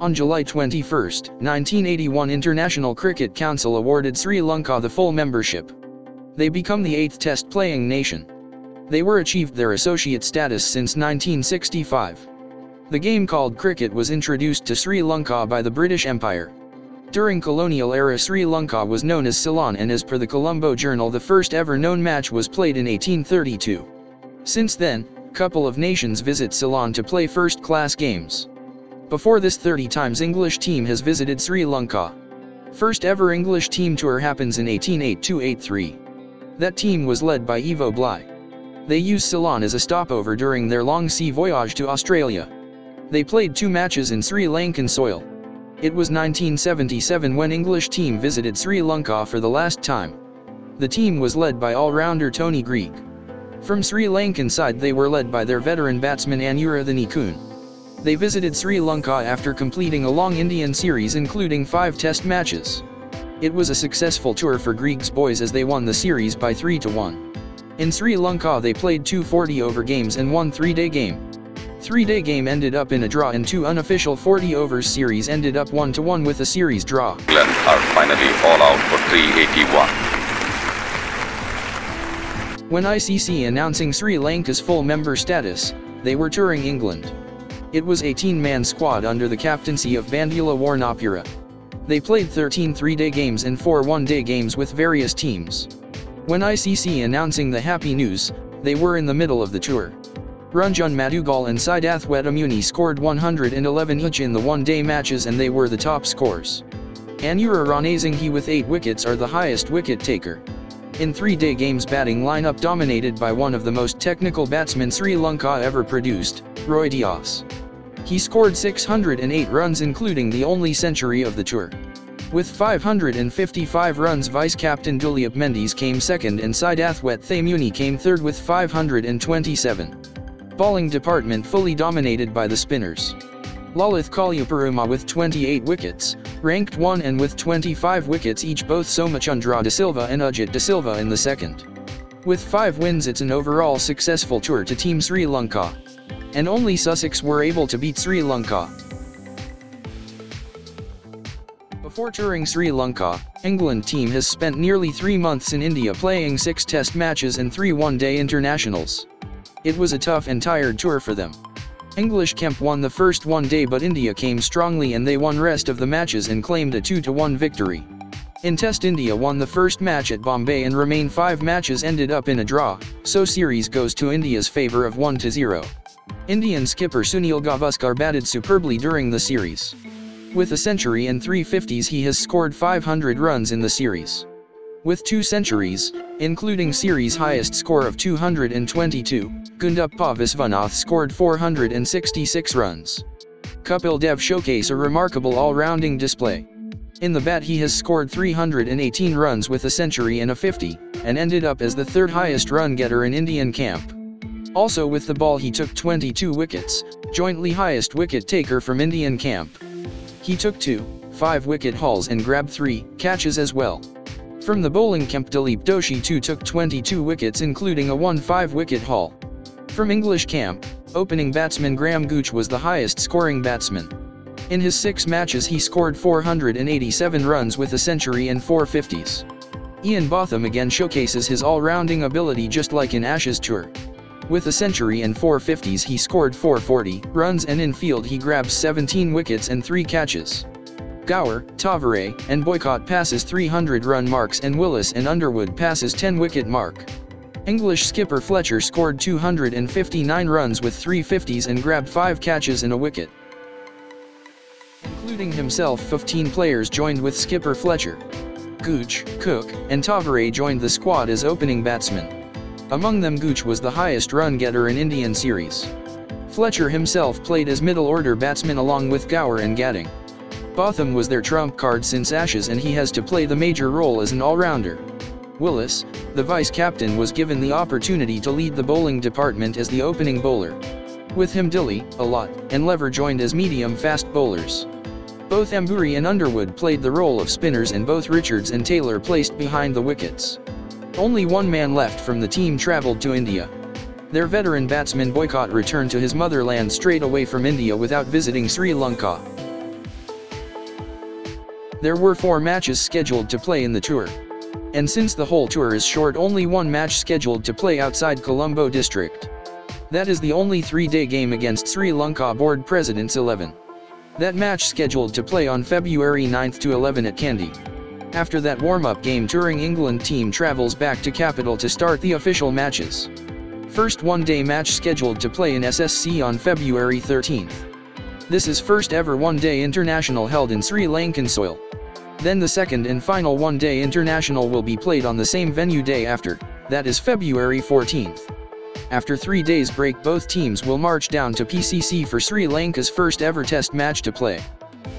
On July 21, 1981, International Cricket Council awarded Sri Lanka the full membership. They become the 8th test-playing nation. They were achieved their associate status since 1965. The game called cricket was introduced to Sri Lanka by the British Empire. During colonial era, Sri Lanka was known as Ceylon, and as per the Colombo Journal, the first ever known match was played in 1832. Since then, couple of nations visit Ceylon to play first-class games. Before this, 30 times English team has visited Sri Lanka. First ever English team tour happens in 1882-83. That team was led by Ivo Bly. They used Ceylon as a stopover during their long sea voyage to Australia. They played 2 matches in Sri Lankan soil. It was 1977 when English team visited Sri Lanka for the last time. The team was led by all-rounder Tony Greig. From Sri Lankan side, they were led by their veteran batsman Anurathani. They visited Sri Lanka after completing a long Indian series including 5 test matches. It was a successful tour for Greig's boys as they won the series by 3-1. In Sri Lanka they played 2 40-over games and 1 3-day game. 3-day game ended up in a draw, and 2 unofficial 40-overs series ended up 1-1 with a series draw. England are finally all out for 381. When ICC announcing Sri Lanka's full member status, they were touring England. It was a 18-man squad under the captaincy of Bandula Warnapura. They played 13 3-day games and 4 one-day games with various teams. When ICC announcing the happy news, they were in the middle of the tour. Ranjan Madugal and Siddharth Wetamuni scored 111 each in the one-day matches, and they were the top scorers. Anura Ranasinghe with 8 wickets are the highest wicket taker. In 3-day games, batting lineup dominated by one of the most technical batsmen Sri Lanka ever produced, Roy Dias. He scored 608 runs, including the only century of the tour. With 555 runs, vice-captain Dilley Mendes came second and Siddharth Wetamuni came third with 527. Bowling department fully dominated by the spinners. Lalith Kalyuparuma with 28 wickets, ranked 1 and with 25 wickets each, both Somachandra De Silva and Ajit De Silva in the second. With 5 wins, it's an overall successful tour to Team Sri Lanka. And only Sussex were able to beat Sri Lanka. Before touring Sri Lanka, England team has spent nearly 3 months in India playing 6 test matches and 3 one-day internationals. It was a tough and tired tour for them. English camp won the first one-day, but India came strongly and they won rest of the matches and claimed a 2-1 victory. In Test, India won the first match at Bombay and remain 5 matches ended up in a draw, so series goes to India's favour of 1-0. Indian skipper Sunil Gavaskar batted superbly during the series. With a century and 3 50s, he has scored 500 runs in the series. With 2 centuries, including series highest score of 222, Gundappa Viswanath scored 466 runs. Kapil Dev showcase a remarkable all-rounding display. In the bat he has scored 318 runs with a century and a 50, and ended up as the 3rd highest run getter in Indian camp. Also with the ball he took 22 wickets, jointly highest wicket taker from Indian camp. He took 2 5-wicket hauls and grabbed 3 catches as well. From the bowling camp, Dilip Doshi too took 22 wickets, including a 1 5-wicket haul. From English camp, opening batsman Graham Gooch was the highest scoring batsman. In his 6 matches he scored 487 runs with a century and 4 50s. Ian Botham again showcases his all-rounding ability just like in Ashes tour. With a century and 4 50s he scored 440 runs, and in field he grabs 17 wickets and 3 catches. Gower, Tavaré, and Boycott passes 300-run marks, and Willis and Underwood passes 10-wicket mark. English skipper Fletcher scored 259 runs with 3 50s and grabbed 5 catches and a wicket. Including himself, 15 players joined with skipper Fletcher. Gooch, Cook, and Tavaré joined the squad as opening batsmen. Among them, Gooch was the highest run getter in Indian series. Fletcher himself played as middle-order batsman along with Gower and Gatting. Botham was their trump card since Ashes, and he has to play the major role as an all-rounder. Willis, the vice-captain, was given the opportunity to lead the bowling department as the opening bowler. With him Dilley, Allott, and Lever joined as medium-fast bowlers. Both Emburey and Underwood played the role of spinners, and both Richards and Taylor placed behind the wickets. Only one man left from the team travelled to India. Their veteran batsman Boycott returned to his motherland straight away from India without visiting Sri Lanka. There were 4 matches scheduled to play in the tour. And since the whole tour is short, only 1 match scheduled to play outside Colombo district. That is the only 3-day game against Sri Lanka Board Presidents 11. That match scheduled to play on February 9 to 11 at Kandy. After that warm-up game, touring England team travels back to capital to start the official matches. First 1-day match scheduled to play in SSC on February 13th. This is first ever 1-day international held in Sri Lankan soil. Then the second and final 1-day international will be played on the same venue day after, that is February 14th. After 3 days break, both teams will march down to PCC for Sri Lanka's first ever test match to play.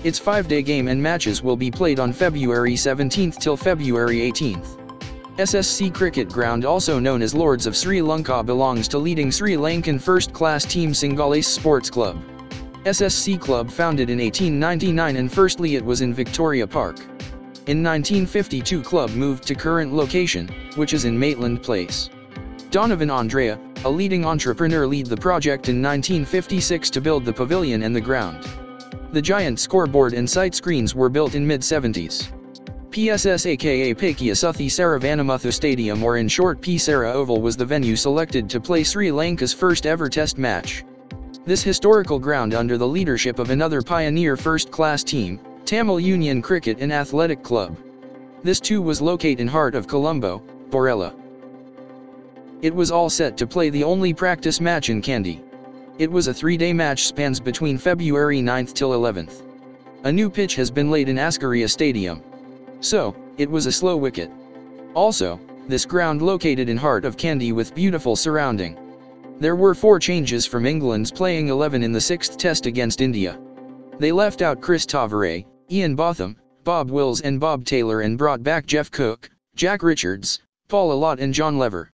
Its 5-day game and matches will be played on February 17th till February 18th. SSC Cricket Ground, also known as Lords of Sri Lanka, belongs to leading Sri Lankan first-class team Singales Sports Club. SSC Club founded in 1899 and firstly it was in Victoria Park. In 1952 club moved to current location, which is in Maitland Place. Donovan Andrea, a leading entrepreneur, led the project in 1956 to build the pavilion and the ground. The giant scoreboard and sight screens were built in mid-70s. PSS aka Pakia Suthi Saravanamuthu Stadium, or in short P. Sara Oval, was the venue selected to play Sri Lanka's first ever test match. This historical ground, under the leadership of another pioneer first-class team, Tamil Union Cricket and Athletic Club. This too was located in heart of Colombo, Borella. It was all set to play the only practice match in Kandy. It was a 3-day match, spans between February 9th till 11th. A new pitch has been laid in Askaria Stadium. So, it was a slow wicket. Also, this ground located in heart of Kandy with beautiful surrounding. There were 4 changes from England's playing 11 in the 6th test against India. They left out Chris Tavaré, Ian Botham, Bob Wills and Bob Taylor and brought back Geoff Cook, Jack Richards, Paul Allott and John Lever.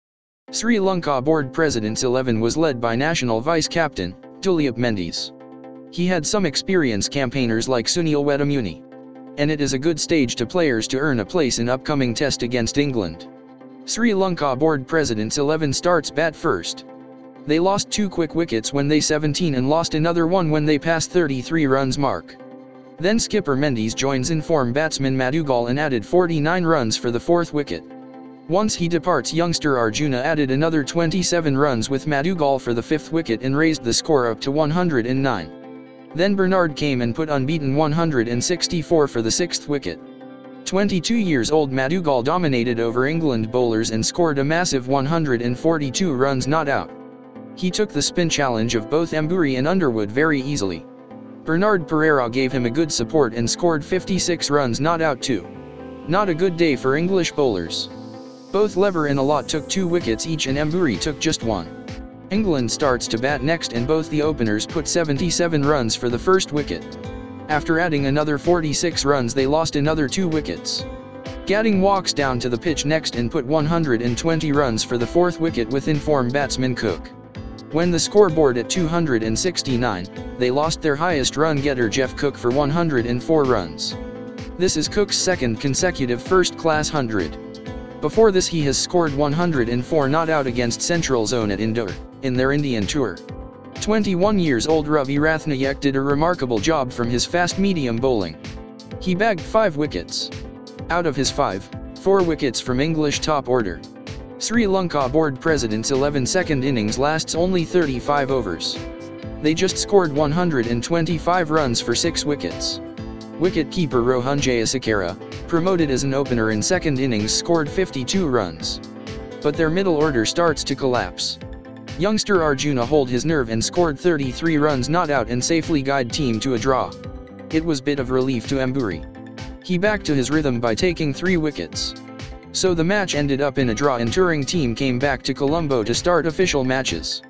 Sri Lanka Board Presidents 11 was led by national vice-captain, Dilley Mendes. He had some experienced campaigners like Sunil Wedamuni. And it is a good stage to players to earn a place in upcoming test against England. Sri Lanka Board Presidents 11 starts bat first. They lost 2 quick wickets when they 17 and lost another 1 when they passed 33 runs mark. Then skipper Mendes joins in form batsman Madugal and added 49 runs for the 4th wicket. Once he departs, youngster Arjuna added another 27 runs with Madugal for the 5th wicket and raised the score up to 109. Then Bernard came and put unbeaten 164 for the 6th wicket. 22 years old Madugal dominated over England bowlers and scored a massive 142 runs not out. He took the spin challenge of both Emburey and Underwood very easily. Bernard Pereira gave him a good support and scored 56 runs not out too. Not a good day for English bowlers. Both Lever and Allott took 2 wickets each and Emburey took just 1. England starts to bat next and both the openers put 77 runs for the 1st wicket. After adding another 46 runs they lost another 2 wickets. Gatting walks down to the pitch next and put 120 runs for the 4th wicket with in-form batsman Cook. When the scoreboard at 269, they lost their highest run-getter Geoff Cook for 104 runs. This is Cook's 2nd consecutive first-class 100. Before this he has scored 104 not out against Central Zone at Indore, in their Indian tour. 21 years old Ravi Rathnayek did a remarkable job from his fast-medium bowling. He bagged 5 wickets. Out of his 5, 4 wickets from English top order. Sri Lanka Board Presidents 11 second innings lasts only 35 overs. They just scored 125 runs for 6 wickets. Wicket-keeper Rohan Jayasekara, promoted as an opener in 2nd innings, scored 52 runs. But their middle order starts to collapse. Youngster Arjuna held his nerve and scored 33 runs not out and safely guided team to a draw. It was bit of relief to Emburey. He back to his rhythm by taking 3 wickets. So the match ended up in a draw and touring team came back to Colombo to start official matches.